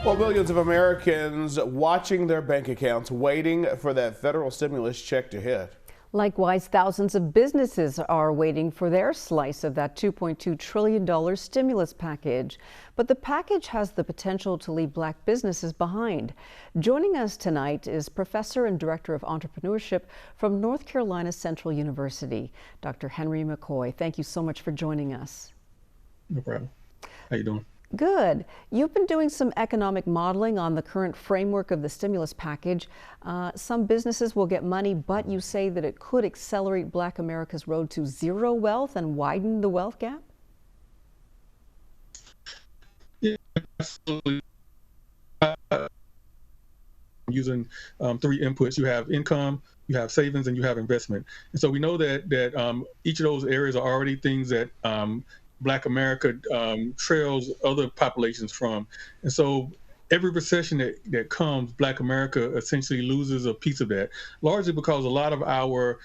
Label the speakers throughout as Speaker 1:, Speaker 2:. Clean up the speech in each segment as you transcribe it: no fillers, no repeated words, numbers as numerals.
Speaker 1: Well, millions of Americans watching their bank accounts, waiting for that federal stimulus check to hit.
Speaker 2: Likewise, thousands of businesses are waiting for their slice of that $2.2 trillion stimulus package. But the package has the potential to leave Black businesses behind. Joining us tonight is Professor and Director of Entrepreneurship from North Carolina Central University, Dr. Henry McKoy. Thank you so much for joining us.
Speaker 3: No problem. How you doing?
Speaker 2: Good. You've been doing some economic modeling on the current framework of the stimulus package. Some businesses will get money, but you say that it could accelerate Black America's road to zero wealth and widen the wealth gap?
Speaker 3: Yeah, absolutely. Using three inputs. You have income, you have savings, and you have investment. And so we know that each of those areas are already things that Black America trails other populations from. And so every recession that comes, Black America essentially loses a piece of that, largely because a lot of our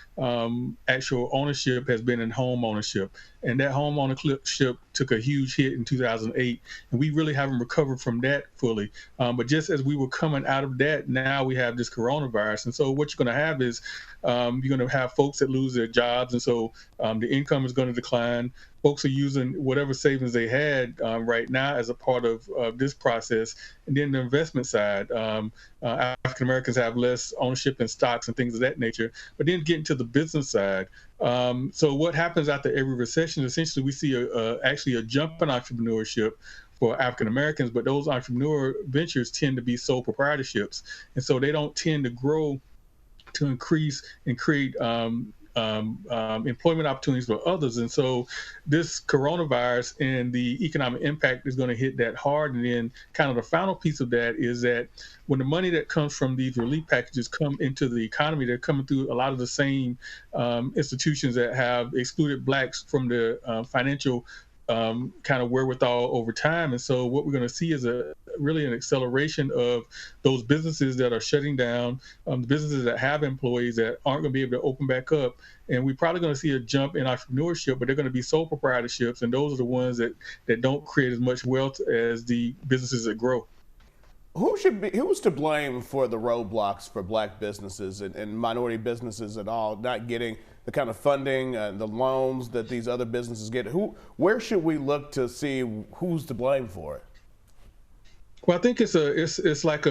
Speaker 3: actual ownership has been in home ownership. And that home ownership took a huge hit in 2008. And we really haven't recovered from that fully. But just as we were coming out of that, now we have this coronavirus. And so what you're going to have is you're going to have folks that lose their jobs. And so the income is going to decline. Folks are using whatever savings they had right now as a part of this process. And then the investment side, African Americans have less ownership in stocks and things of that nature. But then getting to the business side, so what happens after every recession? Essentially, we see actually a jump in entrepreneurship for African Americans, but those entrepreneur ventures tend to be sole proprietorships, and so they don't tend to grow to increase and create employment opportunities for others. And so this coronavirus and the economic impact is going to hit that hard. And then kind of the final piece of that is that when the money that comes from these relief packages come into the economy, they're coming through a lot of the same institutions that have excluded Blacks from the financial kind of wherewithal over time. And so what we're going to see is really an acceleration of those businesses that are shutting down, the businesses that have employees that aren't going to be able to open back up. And we're probably going to see a jump in entrepreneurship, but they're going to be sole proprietorships. And those are the ones that don't create as much wealth as the businesses that grow.
Speaker 1: Who's to blame for the roadblocks for Black businesses and minority businesses at all not getting the kind of funding, the loans that these other businesses get? Where should we look to see who's to blame for it?
Speaker 3: Well, I think it's like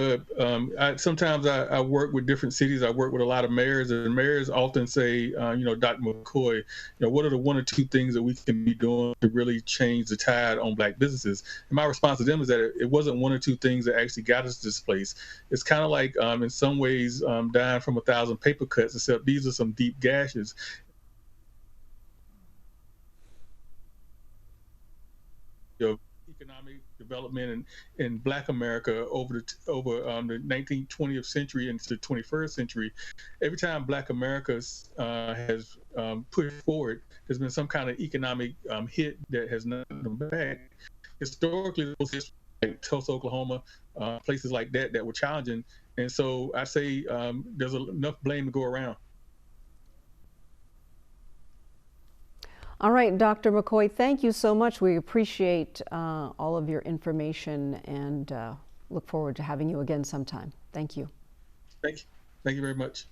Speaker 3: sometimes I work with different cities. I work with a lot of mayors, and mayors often say, Dr. McKoy, what are the one or two things that we can be doing to really change the tide on Black businesses? And my response to them is that it wasn't one or two things that actually got us to this place. It's kind of like, in some ways, dying from 1,000 paper cuts, except these are some deep gashes. Economic development in Black America over the 19th, 20th century into the 21st century. Every time Black America has pushed forward, there's been some kind of economic hit that has not come back. Historically, those like Tulsa, Oklahoma, places like that were challenging. And so I say there's enough blame to go around.
Speaker 2: All right, Dr. McKoy, thank you so much. We appreciate all of your information and look forward to having you again sometime. Thank you.
Speaker 3: Thank you. Thank you very much.